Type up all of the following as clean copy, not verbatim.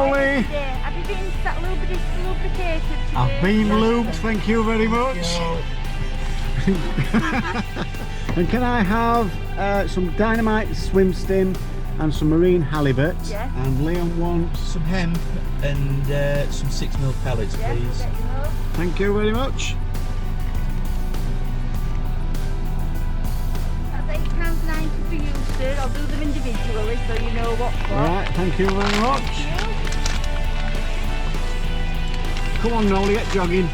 Molly. Have you been lubricated today? I've been lubed, thank you very much. And can I have some dynamite swim stim and some marine halibut? Yes. And Liam wants Some hemp and some 6mm pellets, Yes, please. let you know. Thank you very much. That's £8.90 for you, sir. I'll do them individually so you know what's what. Alright, thank you very much. Come on, Nolly, get jogging.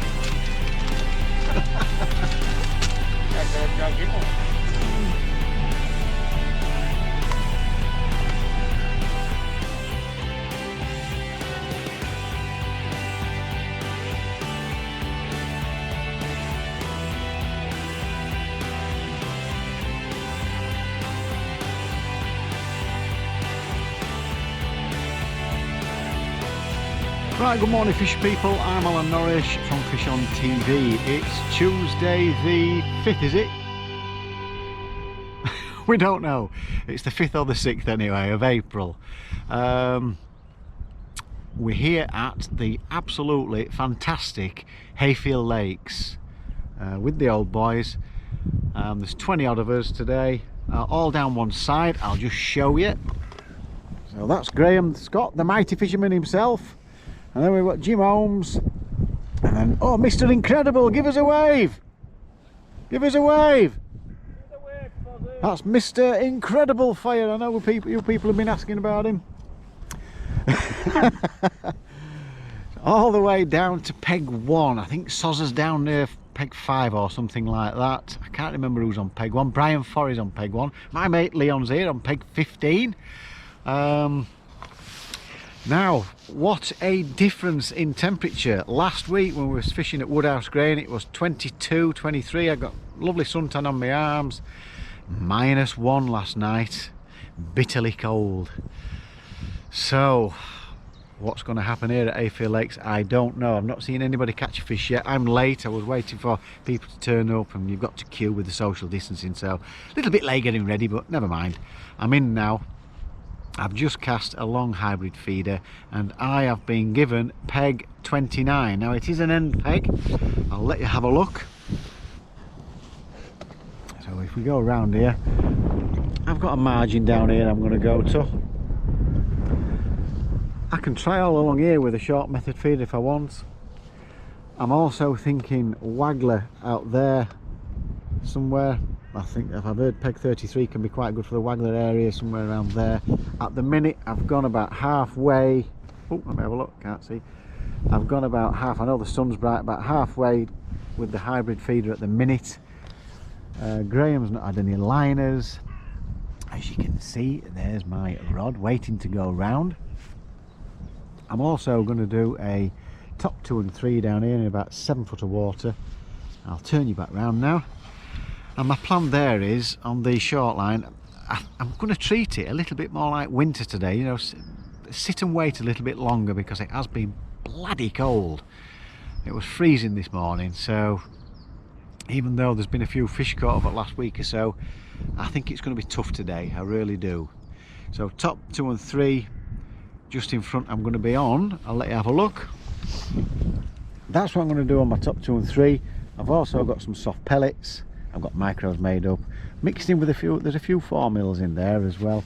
Right, good morning fish people, I'm Alan Norrish from FishOn TV. It's Tuesday the 5th, is it? We don't know. It's the 5th or the 6th anyway, of April. We're here at the absolutely fantastic Hayfield Lakes with the old boys. There's 20 odd of us today, all down one side. I'll just show you. So that's Graham Scott, the mighty fisherman himself. And then we've got Jim Holmes, and then, oh, Mr. Incredible, give us a wave! Give us a wave! That's Mr. Incredible Fire. I know you people have been asking about him. All the way down to peg 1. I think Sozer's down near peg 5 or something like that. I can't remember who's on peg 1. Brian Forry's on peg 1. My mate Leon's here on peg 15. Now, what a difference in temperature. Last week when we were fishing at Woodhouse Grain, it was 22, 23. I got lovely suntan on my arms. -1 last night. Bitterly cold. So, what's going to happen here at Hayfield Lakes? I don't know. I've not seen anybody catch a fish yet. I'm late. I was waiting for people to turn up, and you've got to queue with the social distancing. So, a little bit late getting ready, but never mind. I'm in now. I've just cast a long hybrid feeder and I have been given peg 29. Now it is an end peg. I'll let you have a look. So if we go around here, I've got a margin down here I'm going to go to. I can try all along here with a short method feeder if I want. I'm also thinking waggler out there somewhere. I think if I've heard peg 33 can be quite good for the waggler area, somewhere around there. At the minute I've gone about halfway. Oh, let me have a look, can't see. I've gone about half, I know the sun's bright, about halfway with the hybrid feeder at the minute. Graham's not had any liners. As you can see, there's my rod waiting to go round. I'm also going to do a top 2 and 3 down here in about 7 foot of water. I'll turn you back round now. And my plan there is, on the short line, I'm going to treat it a little bit more like winter today, you know, sit and wait a little bit longer because it has been bloody cold. It was freezing this morning, so even though there's been a few fish caught over the last week or so, I think it's going to be tough today, I really do. So top 2 and 3, just in front I'm going to be on. I'll let you have a look. That's what I'm going to do on my top 2 and 3. I've also got some soft pellets. I've got micros made up, mixed in with a few, there's a few 4mm in there as well.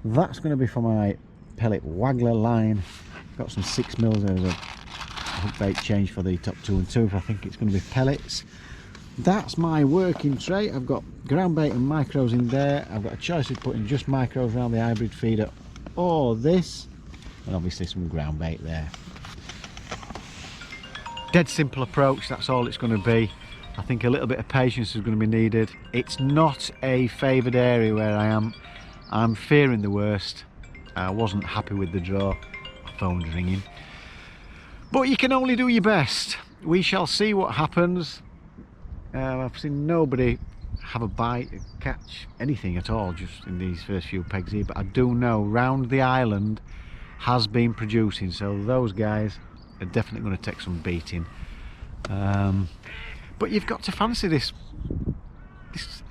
That's going to be for my pellet waggler line. Got some 6mm, there's a hook bait change for the top 2 and 2, I think it's going to be pellets. That's my working tray. I've got ground bait and micros in there. I've got a choice of putting just micros around the hybrid feeder or this, and obviously some ground bait there. Dead simple approach, that's all it's going to be. I think a little bit of patience is going to be needed. It's not a favoured area where I am. I'm fearing the worst. I wasn't happy with the draw. My phone's ringing. But you can only do your best. We shall see what happens. I've seen nobody have a bite, catch anything at all just in these first few pegs here. But I do know round the island has been producing. So those guys are definitely going to take some beating. But you've got to fancy this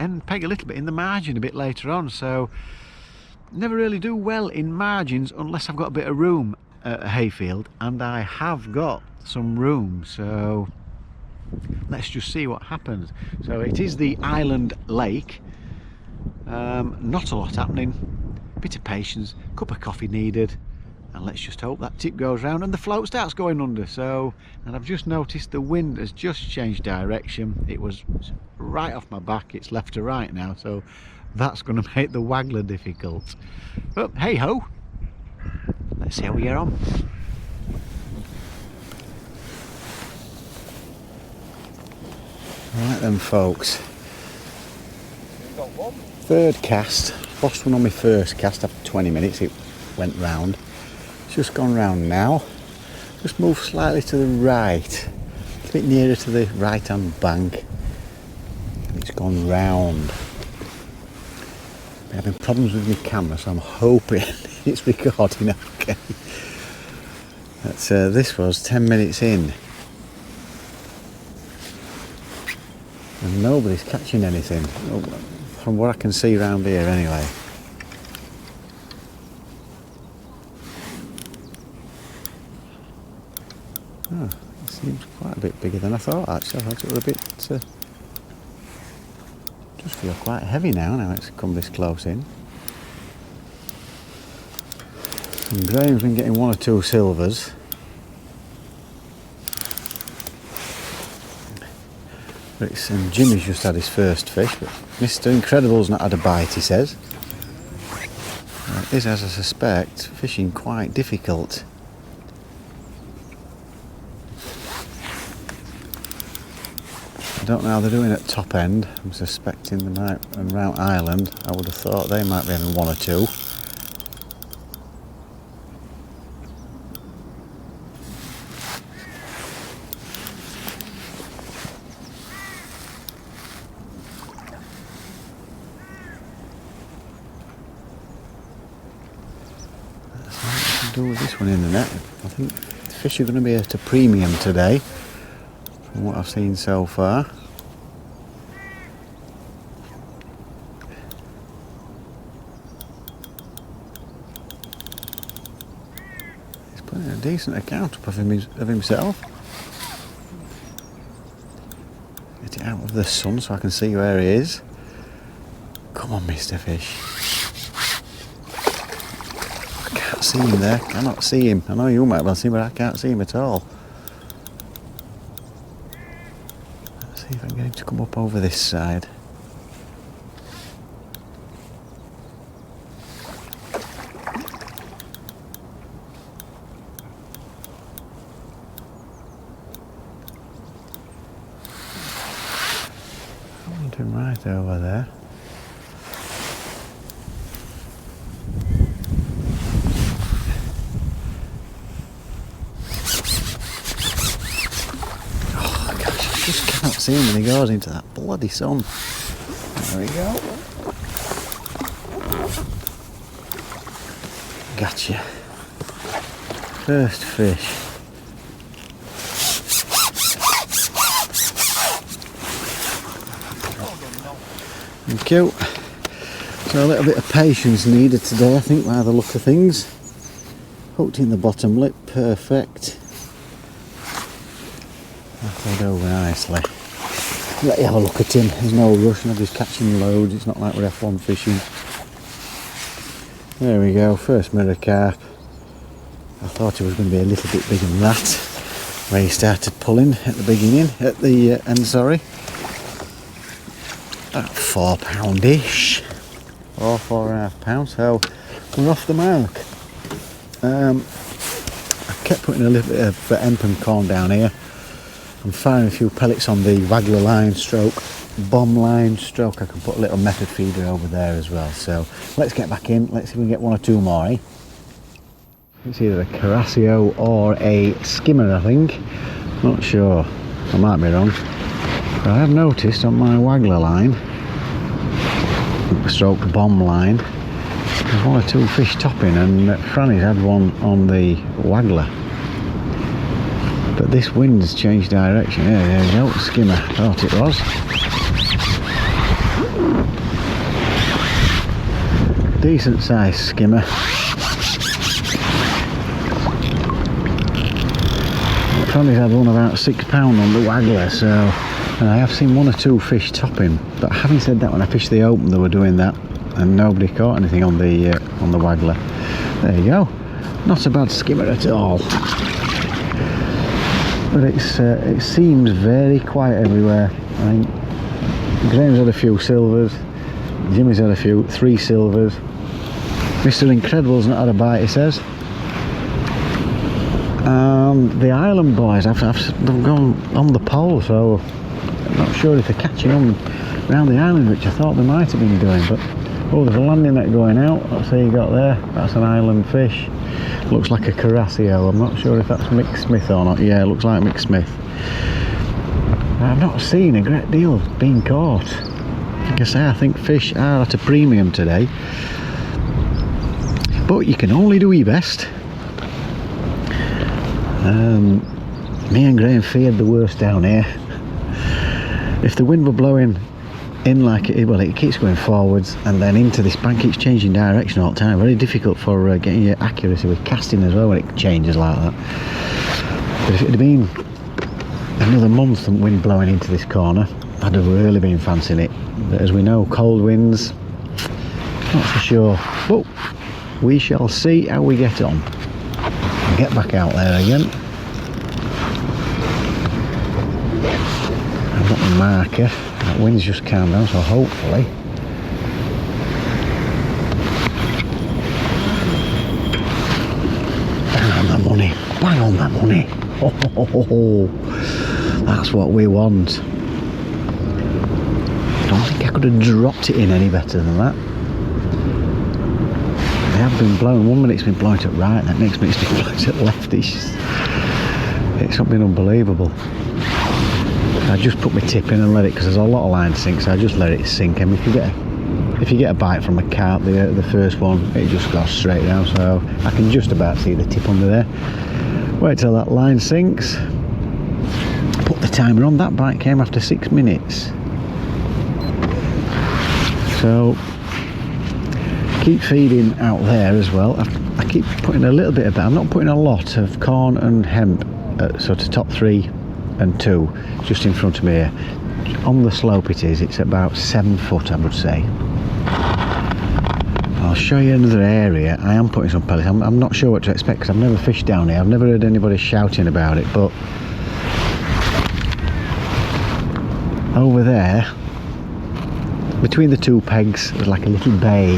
end peg a little bit in the margin a bit later on, so never really do well in margins unless I've got a bit of room. at Hayfield, and I have got some room, so let's just see what happens. So it is the island lake, not a lot happening, bit of patience, cup of coffee needed, and let's just hope that tip goes round and the float starts going under. So, and I've just noticed the wind has just changed direction. It was right off my back, it's left to right now, so that's going to make the waggler difficult. But hey ho, let's see how we get on. Right then folks, third cast, lost one on my first cast after 20 minutes, it went round. It's just gone round now, just moved slightly to the right, a bit nearer to the right hand bank, and it's gone round. I'm having problems with my camera, so I'm hoping it's recording okay. This was 10 minutes in and nobody's catching anything, from what I can see around here anyway. Oh, it seems quite a bit bigger than I thought actually. I thought it was a bit, just feel quite heavy now it's come this close in. And Graham's been getting one or two silvers. And Jimmy's just had his first fish, but Mr. Incredible's not had a bite, he says. It is, as I suspect, fishing quite difficult. I don't know how they're doing at top end. I'm suspecting they might, and Round Island, I would have thought they might be having one or two. With this one in the net, I think the fish are going to be at a premium today from what I've seen so far. He's putting a decent account up of himself. Get it out of the sun so I can see where he is. Come on, Mr. Fish. See him there, cannot see him. I know you might well see him, but I can't see him at all. Let's see if I can get him to come up over this side. I want him right over there. See him when he goes into that bloody sun. There we go. Gotcha. First fish. Thank you. So a little bit of patience needed today, I think, by the look of things. Hooked in the bottom lip, perfect. That played over nicely. Let you have a look at him. There's no rush, nobody's catching loads. It's not like we're F1 fishing. There we go, first mirror carp. I thought it was going to be a little bit bigger than that when he started pulling at the beginning, at the end, sorry. About £4-ish, or £4.5, so we're off the mark. I kept putting a little bit of hempen corn down here. I'm firing a few pellets on the waggler line stroke, bomb line stroke. I can put a little method feeder over there as well. So let's get back in, let's see if we can get one or two more, eh? It's either a Carasio or a skimmer, I think. Not sure, I might be wrong. But I have noticed on my waggler line, stroke bomb line, there's one or two fish topping, and Franny's had one on the waggler. But this wind's changed direction. Yeah, there we go, skimmer, thought it was. Decent sized skimmer. Tony's had one about £6 on the waggler, so and I have seen 1 or 2 fish topping. But having said that, when I fished the open, they were doing that, and nobody caught anything on the waggler. There you go. Not a bad skimmer at all. But it seems very quiet everywhere. I think Graham's had a few silvers, Jimmy's had 3 silvers. Mr. Incredible's not had a bite, he says. The Island boys, they've gone on the pole, so I'm not sure if they're catching on around the island, which I thought they might have been doing. But oh, there's a landing net going out. That's what you got there. That's an island fish. Looks like a Carasio. I'm not sure if that's Mick Smith or not. Yeah, it looks like Mick Smith. I've not seen a great deal being caught. Like I say, I think fish are at a premium today, but you can only do your best. Me and Graham feared the worst down here. If the wind were blowing in like it, well, it keeps going forwards and then into this bank, keeps changing direction all the time. Very difficult for getting your accuracy with casting as well when it changes like that. But if it had been another month and wind blowing into this corner, I'd have really been fancying it. But as we know, cold winds, not so sure. But we shall see how we get on. Get back out there again. I've got my marker. That wind's just calmed down, so hopefully bang on that money. Bang on that money. Oh, that's what we want. I don't think I could have dropped it in any better than that. They have been blowing. 1 minute's been blowing to right, that next minute's been blowing to left. It's been unbelievable. I just put my tip in and let it, because there's a lot of line sinks, so I just let it sink. And if you get a bite from a carp, the first one, it just goes straight down, so I can just about see the tip under there. Wait till that line sinks. Put the timer on. That bite came after 6 minutes. So keep feeding out there as well. I keep putting a little bit of that. I'm not putting a lot of corn and hemp at sort of top 3 and 2 just in front of me here. On the slope it's about 7 foot, I would say. I'll show you another area. I am putting some pellets. I'm not sure what to expect because I've never fished down here. I've never heard anybody shouting about it, but over there between the 2 pegs there's like a little bay.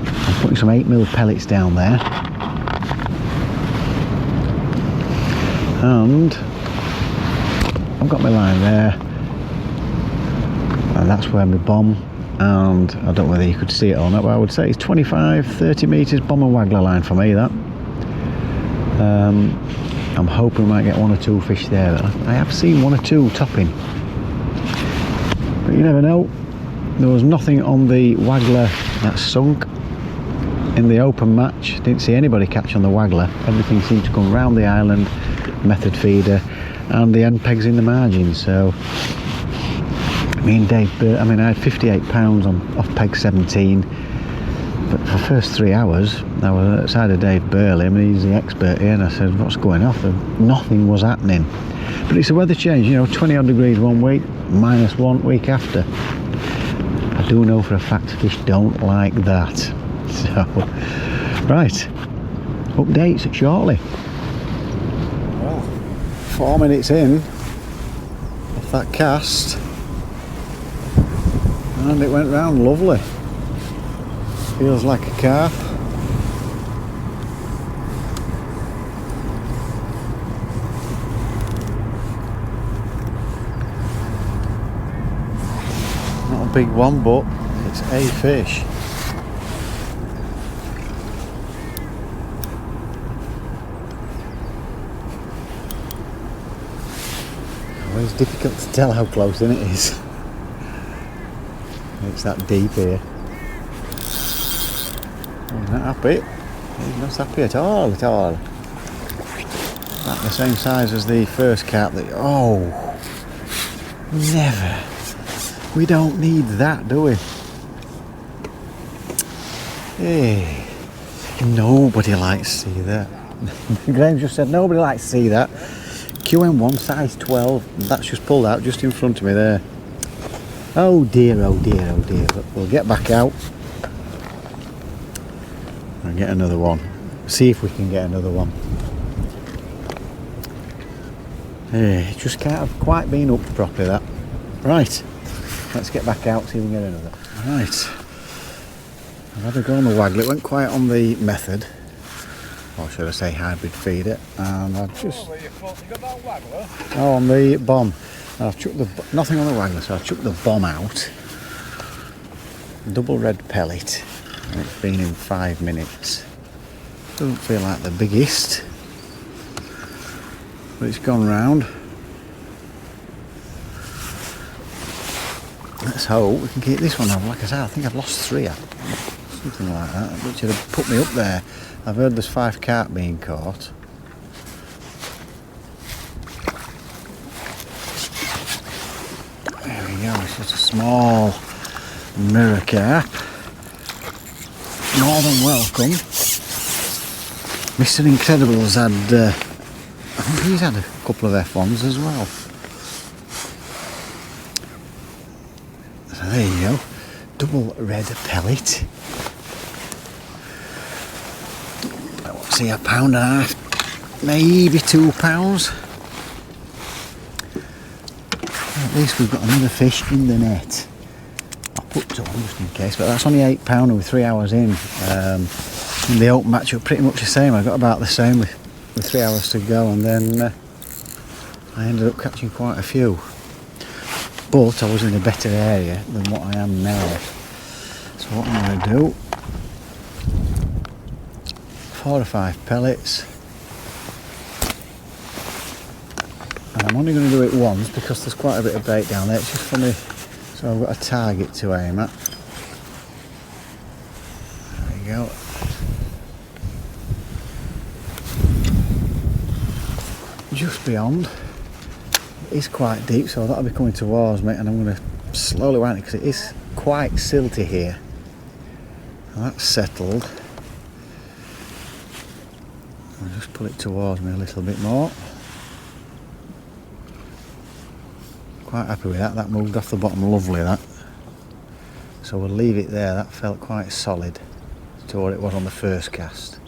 I'm putting some 8mm pellets down there, and I've got my line there, and that's where my bomb, and I don't know whether you could see it or not, but I would say it's 25-30 metres bomb and waggler line for me, that. I'm hoping we might get 1 or 2 fish there. I have seen 1 or 2 topping, but you never know. There was nothing on the waggler that sunk in the open match. Didn't see anybody catch on the waggler. Everything seemed to come round the island, method feeder, and the end pegs in the margin. So me and Dave, I had £58 off peg 17, but for the first 3 hours I was outside of Dave Burley. He's the expert here, and I said, what's going off? And nothing was happening. But it's a weather change, 20 odd degrees one week, -1 week after. I do know for a fact fish don't like that. So right, updates shortly. Well, 4 minutes in off that cast, and it went round lovely. Feels like a carp. Not a big one, but it's a fish. Well, it's difficult to tell how close in it is. It's that deep here. He's not happy. He's not happy at all, About the same size as the first carp. Oh, never. We don't need that, do we? Hey, nobody likes to see that. Graham just said nobody likes to see that. QM1 size 12. That's just pulled out just in front of me there. Oh dear, oh dear, oh dear. But we'll get back out and get another one. See if we can get another one. It just can't have quite been up properly, that. Right, let's get back out, see if we can get another. Right, I've had a go on the waggle. It went quiet on the method, or should I say hybrid feeder, and I've just... Oh, on the bomb. I've chucked the... Nothing on the waggler, so I've chucked the bomb out. Double red pellet, and it's been in 5 minutes. Doesn't feel like the biggest, but it's gone round. Let's hope we can keep this one up. Like I said, I think I've lost 3, something like that, which would have put me up there. I've heard there's 5 carp being caught. There we go, it's just a small mirror carp. More than welcome. Mr. Incredible's had, I think he's had a couple of F1s as well. So there you go, double red pellet. What's he, £1.5, maybe £2. At least we've got another fish in the net. I'll put 2 on just in case, but that's only £8 with 3 hours in. In the open match, up pretty much the same. I got about the same with 3 hours to go, and then I ended up catching quite a few. But I was in a better area than what I am now. So what I'm going to do, 4 or 5 pellets, and I'm only going to do it once because there's quite a bit of bait down there. It's just for me, so I've got a target to aim at. There we go. Just beyond. It's quite deep, so that'll be coming towards me, and I'm going to slowly wind it because it is quite silty here. And that's settled. I'll just pull it towards me a little bit more. Quite happy with that. That moved off the bottom, lovely that. So we'll leave it there. That felt quite solid to what it was on the first cast.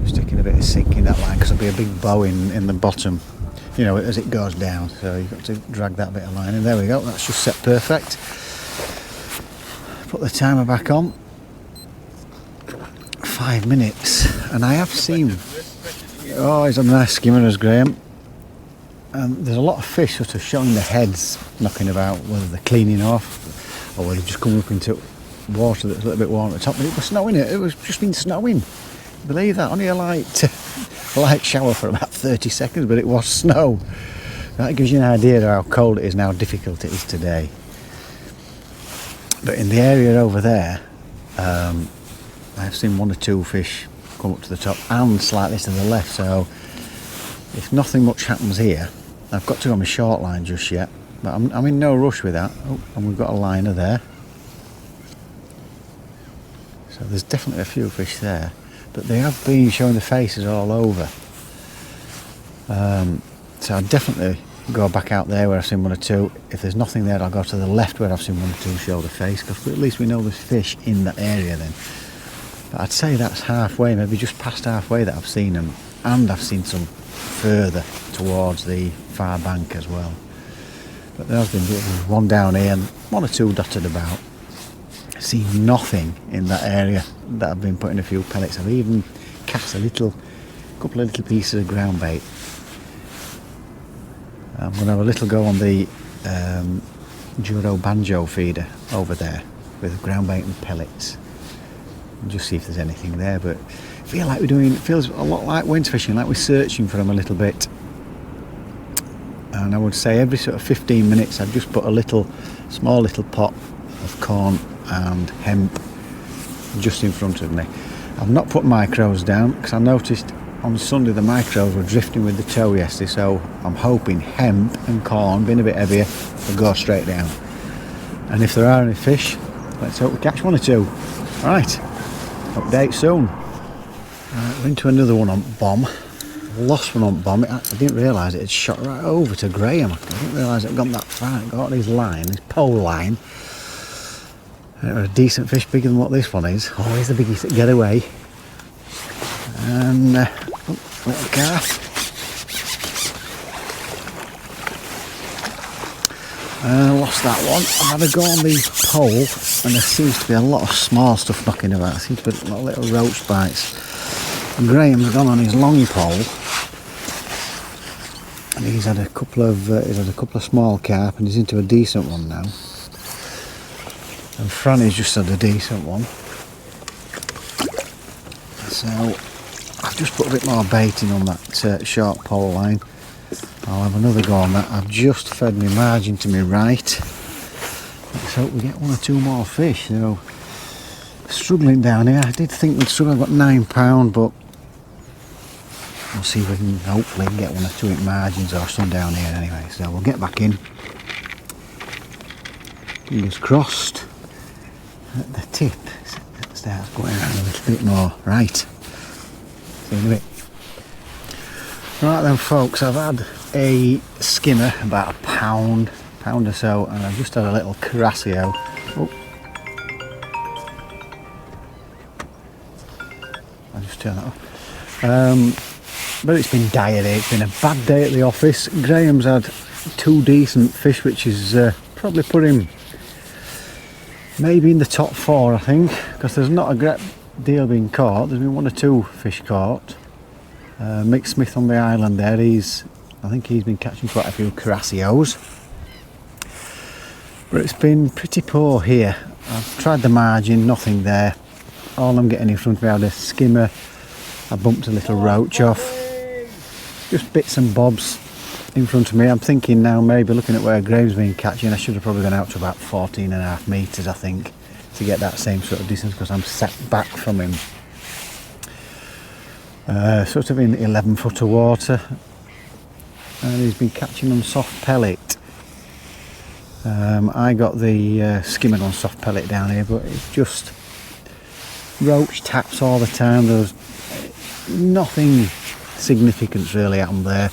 Sticking a bit of sink in that line because there'll be a big bow in the bottom, you know, as it goes down, so you've got to drag that bit of line in. There we go, that's just set perfect. Put the timer back on. 5 minutes, and I have seen, oh, he's a nice skimmer as Graham, and there's a lot of fish sort of showing their heads knocking about, whether they're cleaning off or whether they've just come up into water that's a little bit warm at the top. But it was snowing, it was just been snowing. Believe that, only a light shower for about 30 seconds, but it was snow. That gives you an idea of how cold it is and how difficult it is today. But in the area over there, I've seen 1 or 2 fish come up to the top and slightly to the left, so if nothing much happens here, I've got to go on my short line just yet, but I'm in no rush with that. Oh, and we've got a liner there. So there's definitely a few fish there. But they have been showing the faces all over. So I'll definitely go back out there where I've seen 1 or 2. If there's nothing there, I'll go to the left where I've seen 1 or 2 show the face, because at least we know there's fish in that area then. But I'd say that's halfway, maybe just past halfway that I've seen them, and I've seen some further towards the far bank as well. But there's been one down here and 1 or 2 dotted about. I see nothing in that area that I've been putting a few pellets. I've even cast a couple of little pieces of ground bait. I'm going to have a little go on the Juro Banjo feeder over there with ground bait and pellets and just see if there's anything there. But I feel like it feels a lot like winter fishing, like we're searching for them a little bit. And I would say every sort of 15 minutes I'd just put a small little pot of corn and hemp just in front of me. I've not put micros down because I noticed on Sunday the micros were drifting with the tow yesterday, so I'm hoping hemp and corn, being a bit heavier, will go straight down. And if there are any fish, let's hope we catch 1 or 2. Right, update soon. We're into another one on bomb. Lost one on bomb. I didn't realise it had shot right over to Graham. I didn't realise it had gone that far. It got his line, his pole line. And it was a decent fish, bigger than what this one is. Always the biggest that get away. And little car. Lost that one. I've had a go on the pole, and there seems to be a lot of small stuff knocking about. There seems to be a lot of little roach bites. And Graham's gone on his long pole, and he's had a couple of small carp, and he's into a decent one now. And Franny's just had a decent one. So I've just put a bit more bait in on that short pole line. I'll have another go on that. I've just fed my margin to my right. Let's hope we get one or two more fish. You know, struggling down here. I did think we'd struggle. I've got £9, but we'll see if we can hopefully get one or two at margins or some down here anyway. So we'll get back in. Fingers crossed. At the tip starts going around a little bit more. Right. See you in a bit. Right then, folks, I've had a skimmer, about a pound or so, and I've just had a little Carasio. Oh. I'll just turn that off. But it's been dire day. It's been a bad day at the office. Graham's had two decent fish, which is probably put him maybe in the top 4, I think, because there's not a great deal being caught. There's been 1 or 2 fish caught. Mick Smith on the island there, I think he's been catching quite a few Carasios. But it's been pretty poor here. I've tried the margin, nothing there. All I'm getting in front of me, I had a skimmer. I bumped a little roach off. Just bits and bobs in front of me. I'm thinking now, maybe looking at where Graham's been catching, I should have probably gone out to about 14.5 metres, I think, to get that same sort of distance, because I'm set back from him. Sort of in 11 foot of water, and he's been catching on soft pellet. I got the skimmer on soft pellet down here, but it's just roach taps all the time. There's nothing significant really happened there.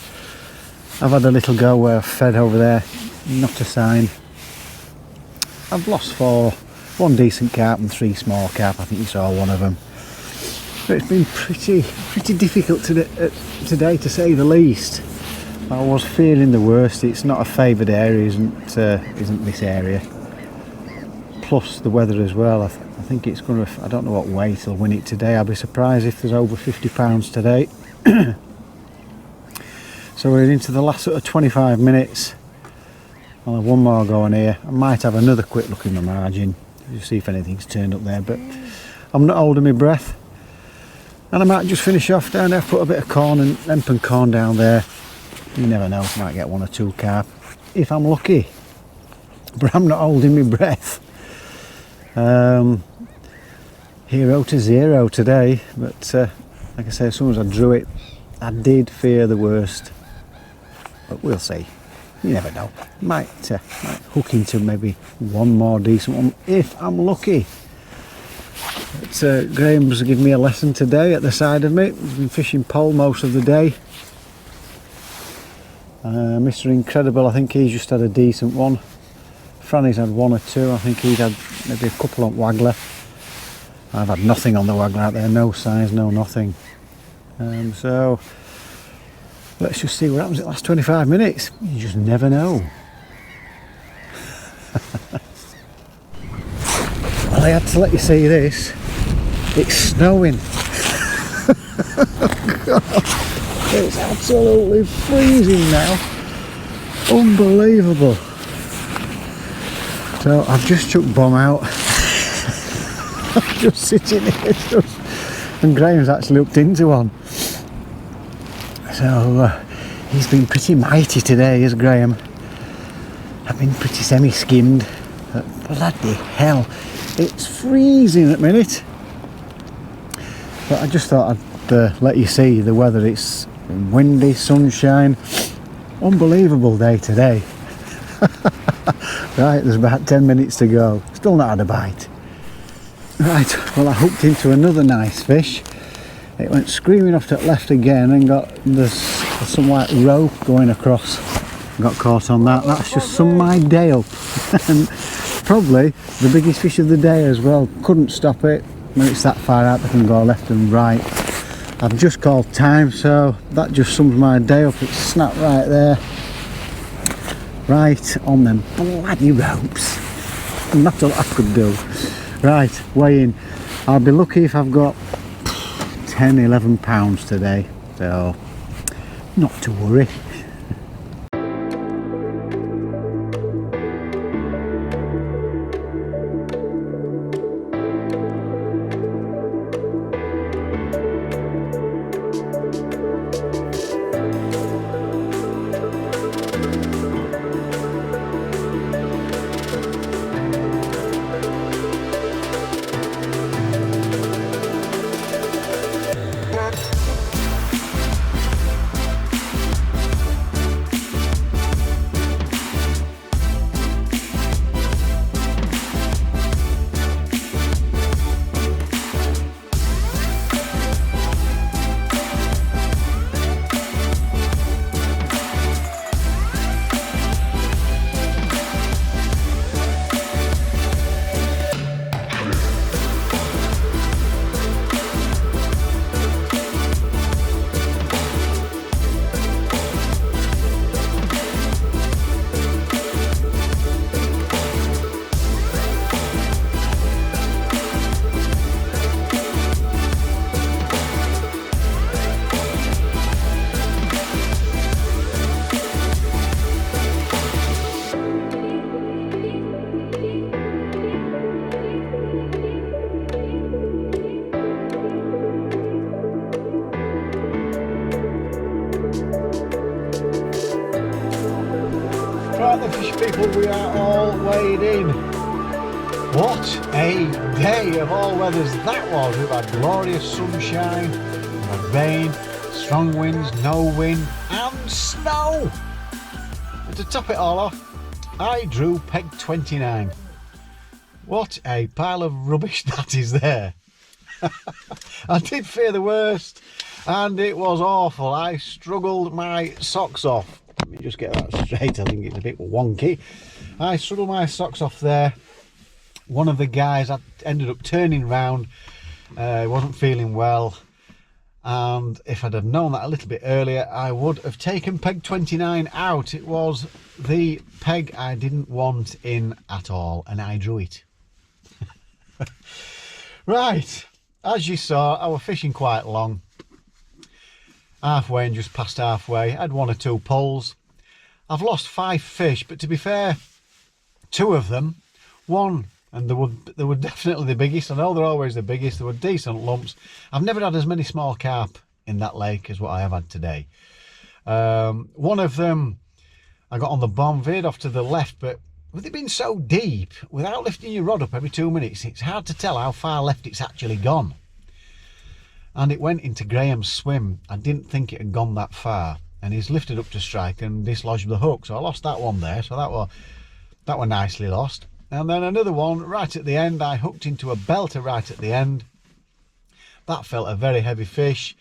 I've had a little go where I've fed over there, not a sign. I've lost 1 decent carp and 3 small carp. I think you saw one of them. But it's been pretty difficult today, to say the least. I was feeling the worst. It's not a favoured area, isn't this area? Plus the weather as well. I think it's going to. I don't know what weight will win it today. I'll be surprised if there's over 50 pounds today. So we're into the last sort of 25 minutes. I'll have one more go on here. I might have another quick look in the margin to see if anything's turned up there. But I'm not holding my breath. And I might just finish off down there, put a bit of corn and hemp and corn down there. You never know, might get 1 or 2 carp if I'm lucky. But I'm not holding my breath. 0 to 0 today, but like I say, as soon as I drew it, I did fear the worst. But we'll see. You never know. Might hook into maybe 1 more decent one if I'm lucky. But Graham's given me a lesson today at the side of me. He's been fishing pole most of the day. Mr. Incredible, I think he's just had a decent one. Franny's had 1 or 2. I think he's had maybe a couple on waggler. I've had nothing on the waggler out there, no signs, no nothing. So let's just see what happens in the last 25 minutes. You just never know. Well, I had to let you see this. It's snowing. God, it's absolutely freezing now. Unbelievable. So I've just chucked bomb out. I'm just sitting here, and Graham's actually hooked into one. So he's been pretty mighty today, is Graham. I've been pretty semi-skimmed. But bloody hell, it's freezing at the minute. But I just thought I'd let you see the weather. It's windy, sunshine. Unbelievable day today. Right, there's about 10 minutes to go. Still not had a bite. Right, well, I hooked into another nice fish. It went screaming off to the left again and there's some white rope going across. Got caught on that. That's just some my day up. And probably the biggest fish of the day as well. Couldn't stop it. When it's that far out, they can go left and right. I've just called time, so that just sums my day up. It's snapped right there. Right on them bloody ropes. Not a lot I could do. Right, weigh in. I'll be lucky if I've got 10-11 pounds today, so not to worry. Right, the fish people, we are all weighed in. What a day of all weathers that was. We've had glorious sunshine, we've had rain, strong winds, no wind and snow. And to top it all off, I drew peg 29. What a pile of rubbish that is there. I did fear the worst and it was awful. I struggled my socks off. Let me just get that straight. I think it's a bit wonky. I struggled my socks off there. One of the guys, I ended up turning round, wasn't feeling well, and if I'd have known that a little bit earlier, I would have taken peg 29 out. It was the peg I didn't want in at all, and I drew it. Right, as you saw, I was fishing quite long. Halfway and just past halfway. I had 1 or 2 pulls. I've lost 5 fish, but to be fair, 2 of them, one, and they were definitely the biggest. I know they're always the biggest. They were decent lumps. I've never had as many small carp in that lake as what I have had today. One of them I got on the bomb, veered off to the left, but with it being so deep, without lifting your rod up every 2 minutes, it's hard to tell how far left it's actually gone. And it went into Graham's swim. I didn't think it had gone that far, and he's lifted up to strike and dislodged the hook, so I lost that one there. So that were nicely lost. And then another one right at the end, I hooked into a belter right at the end. That felt a very heavy fish,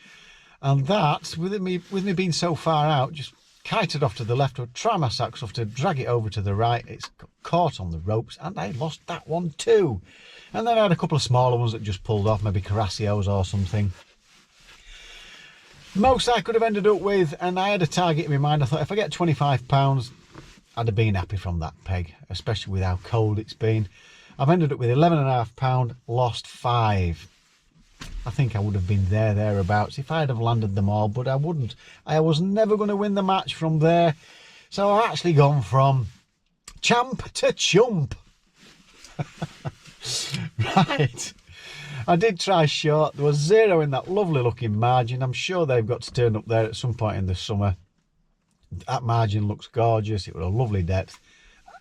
and that, with me being so far out, just kited off to the left. I would try my socks off to drag it over to the right. It's caught on the ropes, and I lost that one too. And then I had a couple of smaller ones that just pulled off, maybe Carassios or something. Most I could have ended up with, and I had a target in my mind. I thought if I get 25 pounds, I'd have been happy from that peg, especially with how cold it's been. I've ended up with 11.5 pounds, lost 5. I think I would have been thereabouts if I'd have landed them all, but I wouldn't. I was never going to win the match from there. So I've actually gone from champ to chump. Right, I did try short. There was 0 in that lovely looking margin. I'm sure they've got to turn up there at some point in the summer. That margin looks gorgeous. It was a lovely depth.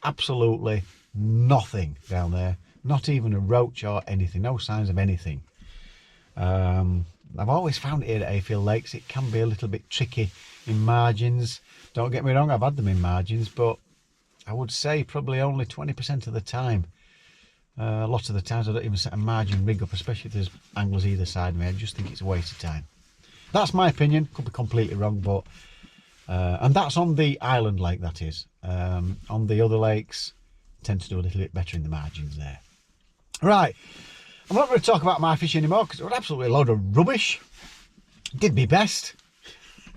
Absolutely nothing down there, not even a roach or anything, no signs of anything. I've always found it here at Hayfield Lakes, it can be a little bit tricky in margins. Don't get me wrong, I've had them in margins, but I would say probably only 20% of the time A lot of the times I don't even set a margin rig up, especially if there's anglers either side of me. I just think it's a waste of time. That's my opinion, could be completely wrong, but and that's on the island lake, that is. On the other lakes, tend to do a little bit better in the margins there. Right, I'm not going to talk about my fish anymore because it was absolutely a load of rubbish. Did my best.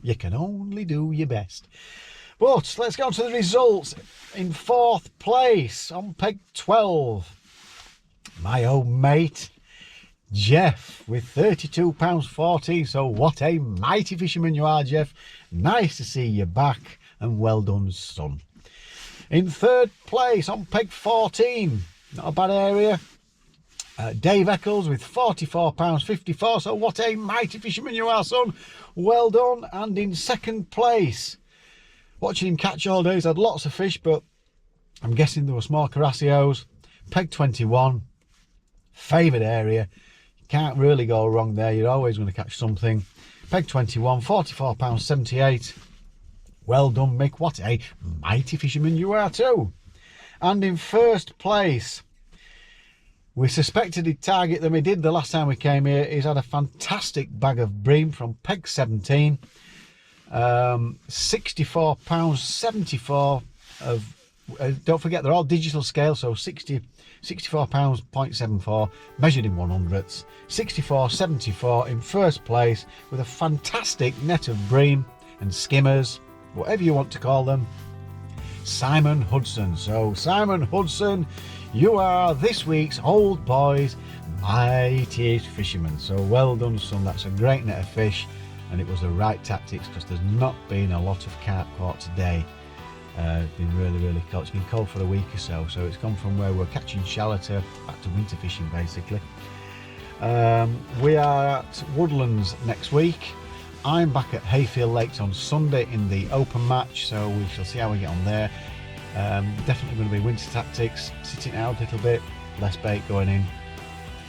You can only do your best. But let's go on to the results. In 4th place on peg 12, my old mate Jeff with £32.40. So what a mighty fisherman you are, Jeff. Nice to see you back, and well done, son. In 3rd place on peg 14, not a bad area, Dave Eccles with £44.54. So what a mighty fisherman you are, son. Well done. And in 2nd place, watching him catch all day, he's had lots of fish, but I'm guessing there were small carassios. Peg 21, favoured area. You can't really go wrong there. You're always going to catch something. Peg 21, £44.78. Well done, Mick. What a mighty fisherman you are too. And in 1st place, we suspected he'd target them. He did the last time we came here. He's had a fantastic bag of bream from peg 17. £64.74 of, don't forget they're all digital scale, so 64 pounds 0.74 measured in 100ths. 64.74 in 1st place with a fantastic net of bream and skimmers, whatever you want to call them. Simon Hudson. So Simon Hudson, you are this week's Old Boys mightiest fisherman. So well done, son. That's a great net of fish, and it was the right tactics because there's not been a lot of carp caught today. It's been really cold. It's been cold for a week or so, so it's gone from where we're catching shallow to back to winter fishing basically. We are at Woodlands next week. I'm back at Hayfield Lakes on Sunday in the open match, so we shall see how we get on there. Definitely going to be winter tactics, sitting out a little bit, less bait going in.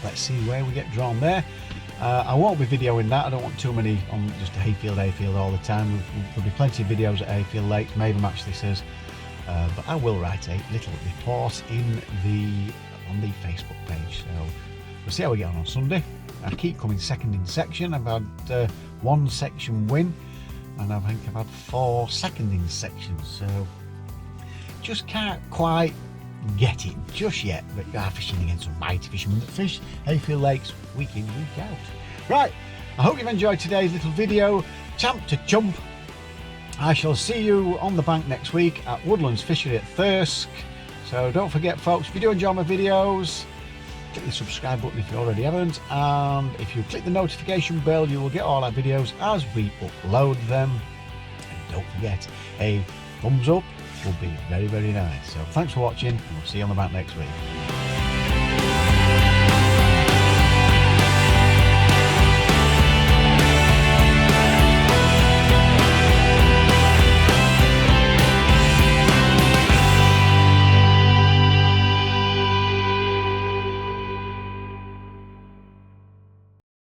Let's see where we get drawn there. I won't be videoing that. I don't want too many on just Hayfield all the time. There'll be plenty of videos at Hayfield Lakes, maybe match this is, but I will write a little report on the Facebook page. So we'll see how we get on Sunday. I keep coming second in section. I've had 1 section win, and I think I've had 4 second in sections. So just can't quite get it just yet, but you are fishing against some mighty fishermen that fish Hayfield Lakes week in, week out. Right, I hope you've enjoyed today's little video. Champ to chump. I shall see you on the bank next week at Woodlands Fishery at Thirsk. So don't forget, folks, if you do enjoy my videos, click the subscribe button if you already haven't, and if you click the notification bell, you will get all our videos as we upload them. And don't forget, a thumbs up would be very nice. So thanks for watching, and we'll see you on the bank next week.